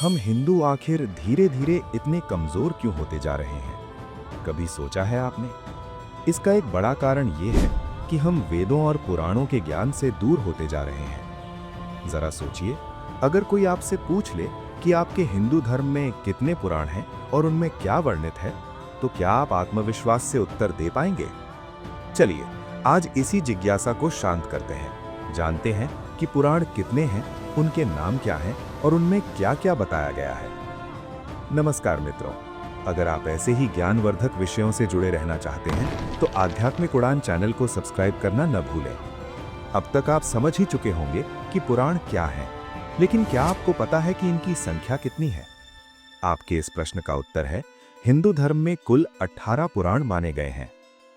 हम हिंदू आखिर धीरे धीरे इतने कमजोर क्यों होते जा रहे हैं? कभी सोचा है आपने? इसका एक बड़ा कारण ये है कि हम वेदों और पुराणों के ज्ञान से दूर होते जा रहे हैं। जरा सोचिए, अगर कोई आपसे पूछ ले कि आपके हिंदू धर्म में कितने पुराण हैं और उनमें क्या वर्णित है, तो क्या आप आत्मविश्वास से उत्तर दे पाएंगे? चलिए, आज इसी जिज्ञासा को शांत करते हैं। जानते हैं कि पुराण कितने हैं, उनके नाम क्या हैं और उनमें क्या-क्या बताया गया है। नमस्कार मित्रों, अगर आप ऐसे ही ज्ञानवर्धक विषयों से जुड़े रहना चाहते हैं, तो आध्यात्मिक उड़ान चैनल को सब्सक्राइब करना न भूलें। अब तक आप समझ ही चुके होंगे कि पुराण क्या है, लेकिन क्या आपको पता है कि इनकी संख्या कितनी है? आपके इस प्रश्न का उत्तर है, हिंदू धर्म में कुल 18 पुराण माने गए हैं।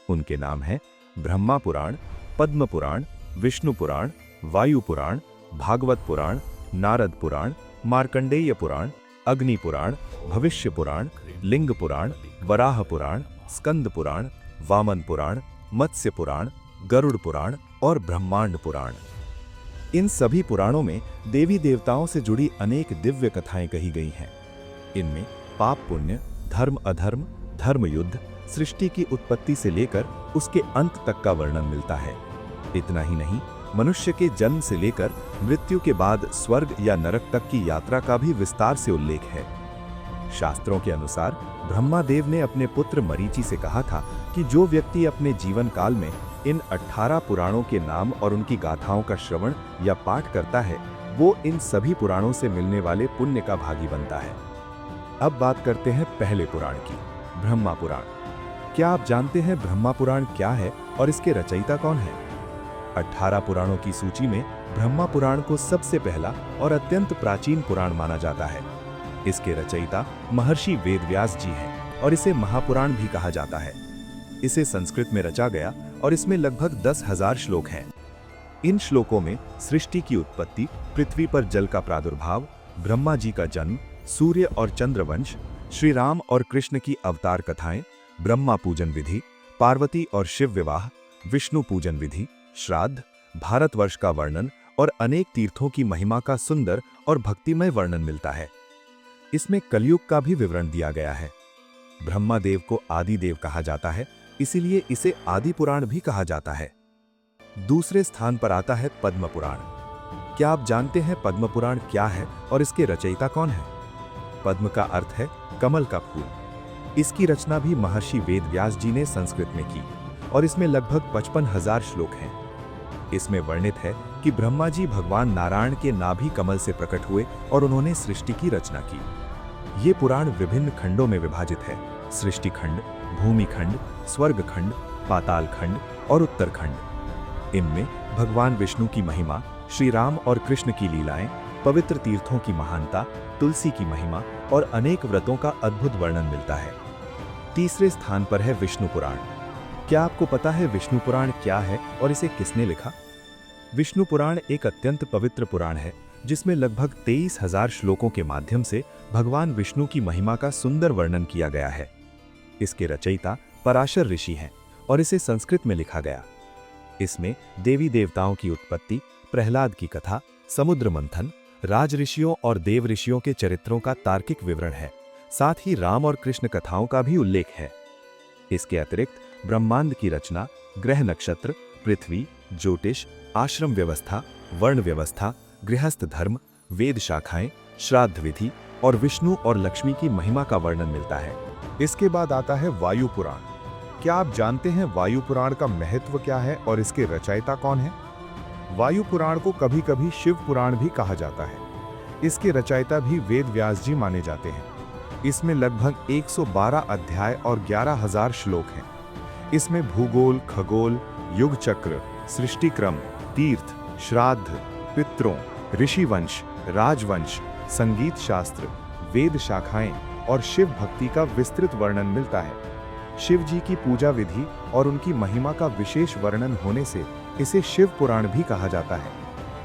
उनके नाम हैं ब्रह्मा पुराण, पद्म पुराण, विष्णु पुराण, वायु पुराण, भागवत पुराण, नारद पुराण, मार्कंडेय पुराण, अग्नि पुराण, भविष्य पुराण, लिंग पुराण, वराह पुराण, स्कंद पुराण, वामन पुराण, मत्स्य पुराण, गरुड़ पुराण और ब्रह्मांड पुराण। इन सभी पुराणों में देवी देवताओं से जुड़ी अनेक दिव्य कथाएं कही गई हैं। इनमें पाप पुण्य, धर्म अधर्म, धर्म युद्ध, सृष्टि की उत्पत्ति से लेकर उसके अंत तक का वर्णन मिलता है। इतना ही नहीं, मनुष्य के जन्म से लेकर मृत्यु के बाद स्वर्ग या नरक तक की यात्रा का भी विस्तार से उल्लेख है। शास्त्रों के अनुसार ब्रह्मादेव ने अपने पुत्र मरीचि से कहा था कि जो व्यक्ति अपने जीवन काल में इन 18 पुराणों के नाम और उनकी गाथाओं का श्रवण या पाठ करता है, वो इन सभी पुराणों से मिलने वाले पुण्य का भागी बनता है। अब बात करते हैं पहले पुराण की, ब्रह्मा पुराण। क्या आप जानते हैं ब्रह्मा पुराण क्या है और इसके रचयिता कौन है? 18 पुराणों की सूची में ब्रह्मा पुराण को सबसे पहला और अत्यंत प्राचीन पुराण माना जाता है। इसके रचयिता महर्षि वेदव्यास जी हैं और इसे महापुराण भी कहा जाता है। इसे संस्कृत में रचा गया और इसमें लगभग 10,000 श्लोक हैं। इन श्लोकों में सृष्टि की उत्पत्ति, पृथ्वी पर जल का प्रादुर्भाव, ब्रह्मा जी का जन्म, सूर्य और चंद्र वंश, श्री राम और कृष्ण की अवतार कथाएं, ब्रह्मा पूजन विधि, पार्वती और शिव विवाह, विष्णु पूजन विधि, श्राद्ध, भारतवर्ष का वर्णन और अनेक तीर्थों की महिमा का सुंदर और भक्तिमय वर्णन मिलता है। इसमें कलयुग का भी विवरण दिया गया है। ब्रह्मा देव को आदि देव कहा जाता है, इसीलिए इसे आदि पुराण भी कहा जाता है। दूसरे स्थान पर आता है पद्म पुराण। क्या आप जानते हैं पद्म पुराण क्या है और इसके रचयिता कौन है? पद्म का अर्थ है कमल का फूल। इसकी रचना भी महर्षि वेदव्यास जी ने संस्कृत में की और इसमें लगभग 55,000 श्लोक हैं। इसमें वर्णित है कि ब्रह्मा जी भगवान नारायण के नाभि कमल से प्रकट हुए और उन्होंने सृष्टि की रचना की। ये पुराण विभिन्न खंडों में विभाजित है: सृष्टि खंड, भूमि खंड, स्वर्ग खंड, पाताल खंड और उत्तरखंड। इनमें भगवान विष्णु की महिमा, श्री राम और कृष्ण की लीलाएं, पवित्र तीर्थों की महानता, तुलसी की महिमा और अनेक व्रतों का अद्भुत वर्णन मिलता है। तीसरे स्थान पर है विष्णु पुराण। क्या आपको पता है विष्णु पुराण क्या है और इसे किसने लिखा? विष्णु पुराण एक अत्यंत पवित्र पुराण है जिसमें लगभग 23,000 श्लोकों के माध्यम से भगवान विष्णु की महिमा का सुंदर वर्णन किया गया है। इसके रचयिता पराशर ऋषि हैं और इसे संस्कृत में लिखा गया। इसमें देवी देवताओं की उत्पत्ति, प्रहलाद की कथा, समुद्र मंथन, राज ऋषियों और देव ऋषियों के चरित्रों का तार्किक विवरण है। साथ ही राम और कृष्ण कथाओं का भी उल्लेख है। इसके अतिरिक्त ब्रह्मांड की रचना, ग्रह नक्षत्र, पृथ्वी, ज्योतिष, आश्रम व्यवस्था, वर्ण व्यवस्था, गृहस्थ धर्म, वेद शाखाएं, श्राद्ध विधि और विष्णु और लक्ष्मी की महिमा का वर्णन मिलता है। इसके बाद आता है वायु पुराण। क्या आप जानते हैं वायु पुराण का महत्व क्या है और इसके रचयिता कौन है? वायु पुराण को कभी कभी शिव पुराण भी कहा जाता है। इसके रचयिता भी वेद व्यास जी माने जाते हैं। इसमें लगभग 112 अध्याय और 11,000 श्लोक हैं। इसमें भूगोल, खगोल, युग चक्र, सृष्टि क्रम, तीर्थ, श्राद्ध, पितरों, ऋषिवंश, राजवंश, संगीत शास्त्र, वेद शाखाएं और शिव भक्ति का विस्तृत वर्णन मिलता है। शिव जी की पूजा विधि और उनकी महिमा का विशेष वर्णन होने से इसे शिव पुराण भी कहा जाता है।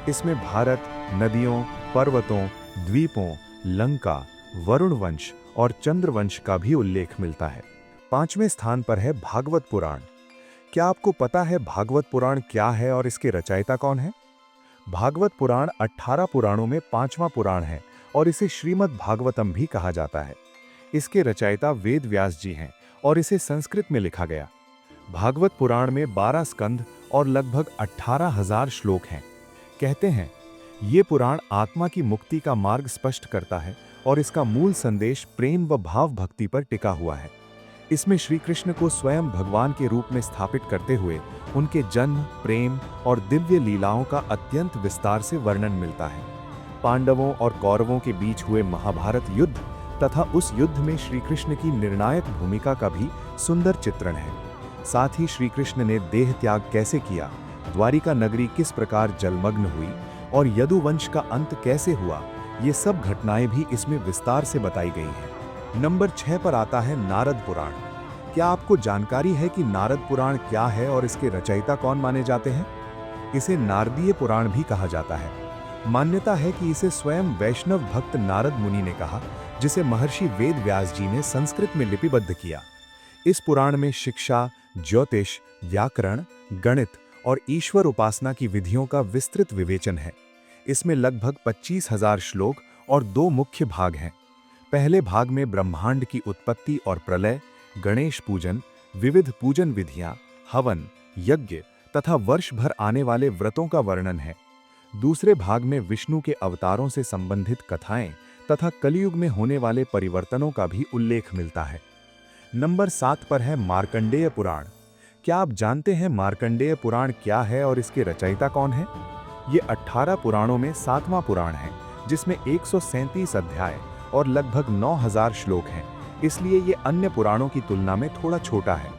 इसमें भारत, नदियों, पर्वतों, द्वीपों, लंका, वरुण वंश और चंद्रवंश का भी उल्लेख मिलता है। 5वें स्थान पर है भागवत पुराण। क्या आपको पता है भागवत पुराण क्या है और इसके रचयिता कौन है? भागवत पुराण 18 पुराणों में 5वां पुराण है और इसे श्रीमद् भागवतम भी कहा जाता है। इसके रचयिता वेद व्यास जी हैं और इसे संस्कृत में लिखा गया। भागवत पुराण में 12 स्कंध और लगभग 18,000 श्लोक हैं। कहते हैं ये पुराण आत्मा की मुक्ति का मार्ग स्पष्ट करता है और इसका मूल संदेश प्रेम व भाव भक्ति पर टिका हुआ है। इसमें श्री कृष्ण को स्वयं भगवान के रूप में स्थापित करते हुए उनके जन्म, प्रेम और दिव्य लीलाओं का अत्यंत विस्तार से वर्णन मिलता है। पांडवों और कौरवों के बीच हुए महाभारत युद्ध तथा उस युद्ध में श्री कृष्ण की निर्णायक भूमिका का भी सुंदर चित्रण है। साथ ही श्री कृष्ण ने देह त्याग कैसे किया, द्वारिका नगरी किस प्रकार जलमग्न हुई और यदुवंश का अंत कैसे हुआ, ये सब घटनाएं भी इसमें विस्तार से बताई गई हैं। नंबर 6 पर आता है नारद पुराण। क्या आपको जानकारी है कि नारद पुराण क्या है और इसके रचयिता कौन माने जाते हैं? इसे नारदीय पुराण भी कहा जाता है। मान्यता है कि इसे स्वयं वैष्णव भक्त नारद मुनि ने कहा, जिसे महर्षि वेद व्यास जी ने संस्कृत में लिपिबद्ध किया। इस पुराण में शिक्षा, ज्योतिष, व्याकरण, गणित और ईश्वर उपासना की विधियों का विस्तृत विवेचन है। इसमें लगभग 25,000 श्लोक और 2 मुख्य भाग हैं। पहले भाग में ब्रह्मांड की उत्पत्ति और प्रलय, गणेश पूजन, विविध पूजन विधियां, हवन, यज्ञ तथा वर्ष भर आने वाले व्रतों का वर्णन है। दूसरे भाग में विष्णु के अवतारों से संबंधित कथाएं तथा कलयुग में होने वाले परिवर्तनों का भी उल्लेख मिलता है। नंबर 7 पर है मार्कंडेय पुराण। क्या आप जानते हैं मार्कंडेय पुराण क्या है और इसके रचयिता कौन है? ये 18 पुराणों में 7वां पुराण है, जिसमें 137 अध्याय और लगभग 9,000 श्लोक हैं। इसलिए ये अन्य पुराणों की तुलना में थोड़ा छोटा है।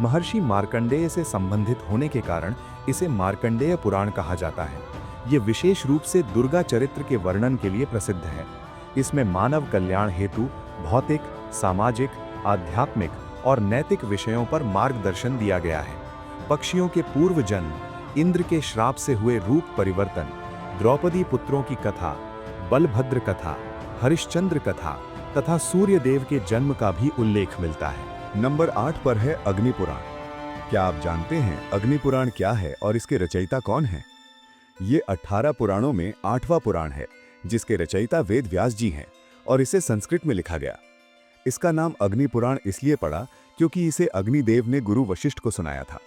महर्षि मार्कंडेय से संबंधित होने के कारण इसे मार्कंडेय पुराण कहा जाता है। ये विशेष रूप से दुर्गा चरित्र के वर्णन के लिए प्रसिद्ध है। इसमें मानव कल्याण हेतु भौतिक, सामाजिक, आध्यात्मिक और नैतिक विषयों पर मार्गदर्शन दिया गया है। पक्षियों के पूर्व जन्म, इंद्र के श्राप से हुए रूप परिवर्तन, द्रौपदी पुत्रों की कथा, बलभद्र कथा, हरिश्चंद्र कथा तथा सूर्य देव के जन्म का भी उल्लेख मिलता है। नंबर 8 पर है अग्नि पुराण। क्या आप जानते हैं अग्नि पुराण क्या है और इसके रचयिता कौन है? ये 18 पुराणों में 8वां पुराण है, जिसके रचयिता वेद व्यास जी हैं और इसे संस्कृत में लिखा गया। इसका नाम अग्नि पुराण इसलिए पड़ा क्योंकि इसे अग्निदेव ने गुरु वशिष्ठ को सुनाया था।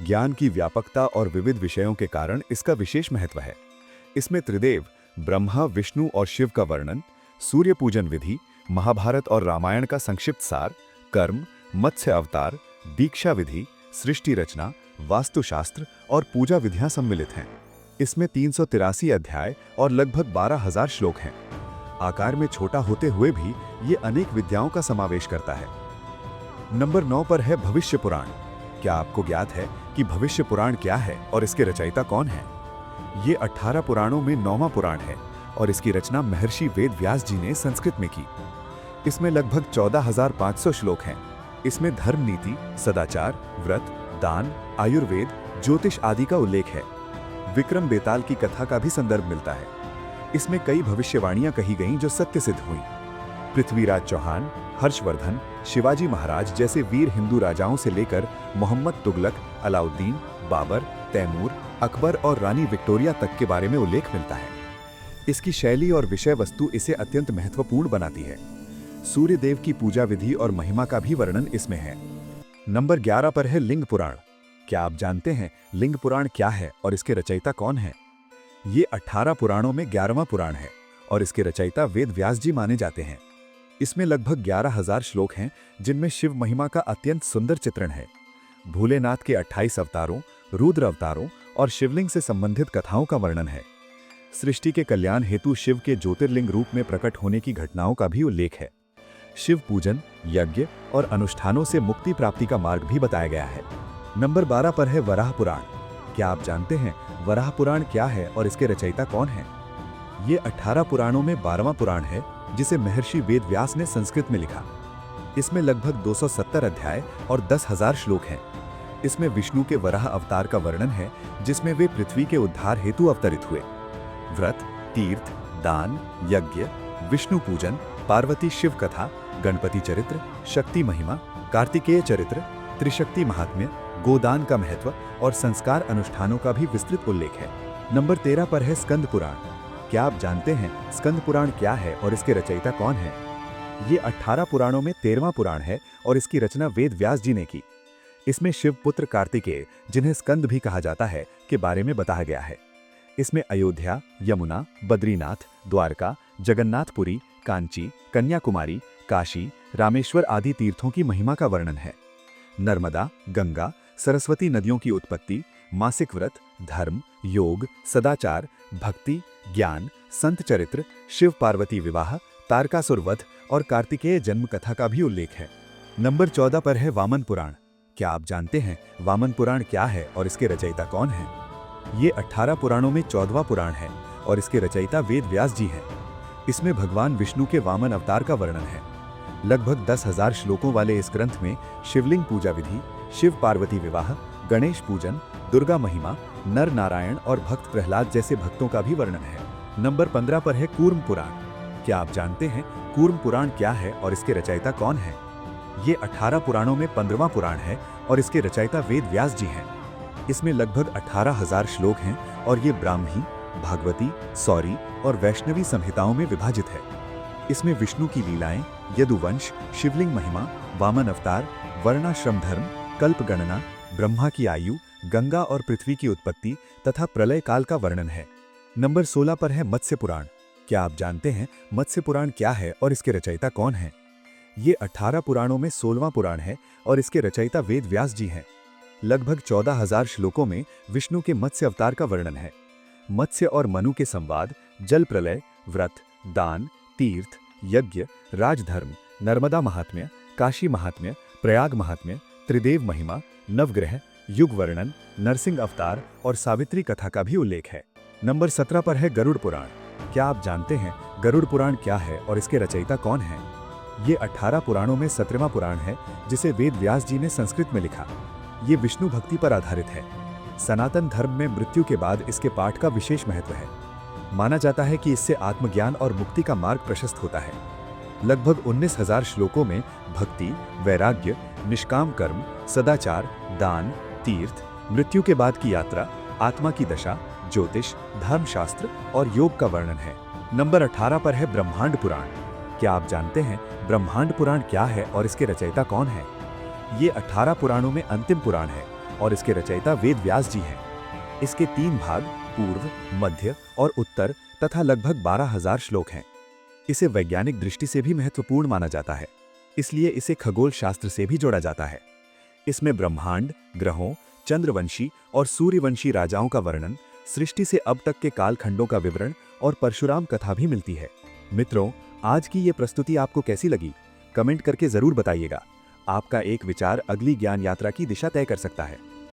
ज्ञान की व्यापकता और विविध विषयों के कारण इसका विशेष महत्व है। इसमें त्रिदेव ब्रह्मा, विष्णु और शिव का वर्णन, सूर्य पूजन विधि, महाभारत और रामायण का संक्षिप्त सार, कर्म, मत्स्य अवतार, दीक्षा विधि, सृष्टि रचना, वास्तुशास्त्र और पूजा विधियां सम्मिलित हैं। इसमें 383 अध्याय और लगभग 12,000 श्लोक हैं। आकार में छोटा होते हुए भी ये अनेक विद्याओं का समावेश करता है। नंबर 9 पर है भविष्य पुराण। क्या आपको ज्ञात है कि भविष्य पुराण क्या है और इसके रचयिता कौन है? ये 18 पुराणों में 9वां पुराण है और इसकी रचना महर्षि वेद व्यास जी ने संस्कृत में की। इसमें लगभग 14,500 श्लोक हैं। इसमें धर्म नीति, सदाचार, व्रत, दान, आयुर्वेद, ज्योतिष आदि का उल्लेख है। विक्रम बेताल की कथा का भी संदर्भ मिलता है। इसमें कई भविष्यवाणियां कही गईं जो सत्य सिद्ध हुईं। पृथ्वीराज चौहान, हर्षवर्धन, शिवाजी महाराज जैसे वीर हिंदू राजाओं से लेकर मोहम्मद तुगलक, अलाउद्दीन, बाबर, तैमूर, अकबर और रानी विक्टोरिया तक के बारे में उल्लेख मिलता है। इसकी शैली और विषय वस्तु इसे अत्यंत महत्वपूर्ण बनाती है। सूर्य देव की पूजा विधि और महिमा का भी वर्णन इसमें है। नंबर 11 पर है लिंग पुराण। क्या आप जानते हैं लिंग पुराण क्या है और इसके रचयिता कौन है? ये 18 पुराणों में 11वां पुराण है और इसके रचयिता वेद व्यास जी माने जाते हैं। इसमें लगभग 11,000 श्लोक हैं, जिनमें शिव महिमा का अत्यंत सुंदर चित्रण है। भोलेनाथ के 28 अवतारों, रुद्र अवतारों और शिवलिंग से संबंधित कथाओं का वर्णन है। सृष्टि के कल्याण हेतु शिव के ज्योतिर्लिंग रूप में प्रकट होने की घटनाओं का भी उल्लेख है। शिव पूजन, यज्ञ और अनुष्ठानों से मुक्ति प्राप्ति का मार्ग भी बताया गया है। नंबर 12 पर है वराह पुराण। क्या आप जानते हैं वराह पुराण क्या है और इसके रचयिता कौन है? ये 18 पुराणों में 12वां पुराण है, जिसे महर्षि वेद व्यास ने संस्कृत में लिखा। इसमें लगभग 270 अध्याय और 10,000 श्लोक हैं। इसमें विष्णु के वराह अवतार का वर्णन है, जिसमें वे पृथ्वी के उद्धार हेतु अवतरित हुए। व्रत, तीर्थ, दान, यज्ञ, विष्णु पूजन, पार्वती शिव कथा, गणपति चरित्र, शक्ति महिमा, कार्तिकेय चरित्र, त्रिशक्ति महात्म्य, गोदान का महत्व और संस्कार अनुष्ठानों का भी विस्तृत उल्लेख है। नंबर 13 पर है स्कंद पुराण। क्या आप जानते हैं स्कंद पुराण क्या है और इसके रचयिता कौन है? ये 18 पुराणों में 13वां पुराण है और इसकी रचना वेद व्यास जी ने की। इसमें शिव पुत्र कार्तिकेय, जिन्हें स्कंद भी कहा जाता है, के बारे में बताया गया है। इसमें अयोध्या, यमुना, बद्रीनाथ, द्वारका, जगन्नाथपुरी, कांची, कन्याकुमारी, काशी, रामेश्वर आदि तीर्थों की महिमा का वर्णन है। नर्मदा, गंगा, सरस्वती नदियों की उत्पत्ति, मासिक व्रत, धर्म, योग, सदाचार, भक्ति, ज्ञान, संत चरित्र, शिव पार्वती विवाह, तारकासुर वध और कार्तिकेय जन्म कथा का भी उल्लेख है। नंबर 14 पर है वामन पुराण। क्या आप जानते हैं वामन पुराण क्या है और इसके रचयिता कौन है? ये 18 पुराणों में 14वां पुराण है और इसके रचयिता वेद व्यास जी हैं। इसमें भगवान विष्णु के वामन अवतार का वर्णन है। लगभग 10,000 श्लोकों वाले इस ग्रंथ में शिवलिंग पूजा विधि, शिव पार्वती विवाह, गणेश पूजन, दुर्गा महिमा, नर नारायण और भक्त प्रहलाद जैसे भक्तों का भी वर्णन है। नंबर 15 पर है कूर्म पुराण। क्या आप जानते हैं कूर्म पुराण क्या है और इसके रचयिता कौन है? ये 18 पुराणों में 15वां पुराण है और इसके रचयिता वेद व्यास जी हैं। इसमें लगभग 18,000 श्लोक हैं और ये ब्राह्मी, भागवती, सौरी और वैष्णवी संहिताओं में विभाजित है। इसमें विष्णु की लीलाएं, यदुवंश, शिवलिंग महिमा, वामन अवतार, वर्णाश्रम धर्म, कल्प गणना, ब्रह्मा की आयु, गंगा और पृथ्वी की उत्पत्ति तथा प्रलय काल का वर्णन है। नंबर 16 पर है मत्स्य पुराण। क्या आप जानते हैं मत्स्य पुराण क्या है और इसके रचयिता कौन है? ये 18 पुराणों में 16वां पुराण है और इसके रचयिता वेद व्यास जी हैं। लगभग 14,000 श्लोकों में विष्णु के मत्स्य अवतार का वर्णन है। मत्स्य और मनु के संवाद, जल प्रलय, व्रत, दान, तीर्थ, यज्ञ, राजधर्म, नर्मदा महात्म्य, काशी महात्म्य, प्रयाग महात्म्य, त्रिदेव महिमा, नवग्रह, युग वर्णन, नरसिंह अवतार और सावित्री कथा का भी उल्लेख है। नंबर 17 पर है गरुड़ पुराण। क्या आप जानते हैं गरुड़ पुराण क्या है और इसके रचयिता कौन है? ये 18 पुराणों में 17वां पुराण है जिसे वेद व्यास जी ने संस्कृत में लिखा। ये विष्णु भक्ति पर आधारित है। सनातन धर्म में मृत्यु के बाद इसके पाठ का विशेष महत्व है। माना जाता है कि इससे आत्मज्ञान और मुक्ति का मार्ग प्रशस्त होता है। लगभग 19,000 श्लोकों में भक्ति, वैराग्य, निष्काम कर्म, सदाचार, दान, तीर्थ, मृत्यु के बाद की यात्रा, आत्मा की दशा, ज्योतिष, धर्मशास्त्र और योग का वर्णन है। नंबर 18 पर है ब्रह्मांड पुराण। क्या आप जानते हैं ब्रह्मांड पुराण क्या है और इसके रचयिता कौन है? ये 18 पुराणों में अंतिम पुराण है और इसके रचयिता वेद व्यास जी हैं। इसके 3 भाग, पूर्व, मध्य और उत्तर तथा लगभग 12,000 श्लोक हैं। इसे वैज्ञानिक दृष्टि से भी महत्वपूर्ण माना जाता है, इसलिए इसे खगोल शास्त्र से भी जोड़ा जाता है। इसमें ब्रह्मांड, ग्रहों, चंद्रवंशी और सूर्यवंशी राजाओं का वर्णन, सृष्टि से अब तक के कालखंडों का विवरण और परशुराम कथा भी मिलती है। मित्रों, आज की ये प्रस्तुति आपको कैसी लगी? कमेंट करके जरूर बताइएगा। आपका एक विचार अगली ज्ञान यात्रा की दिशा तय कर सकता है।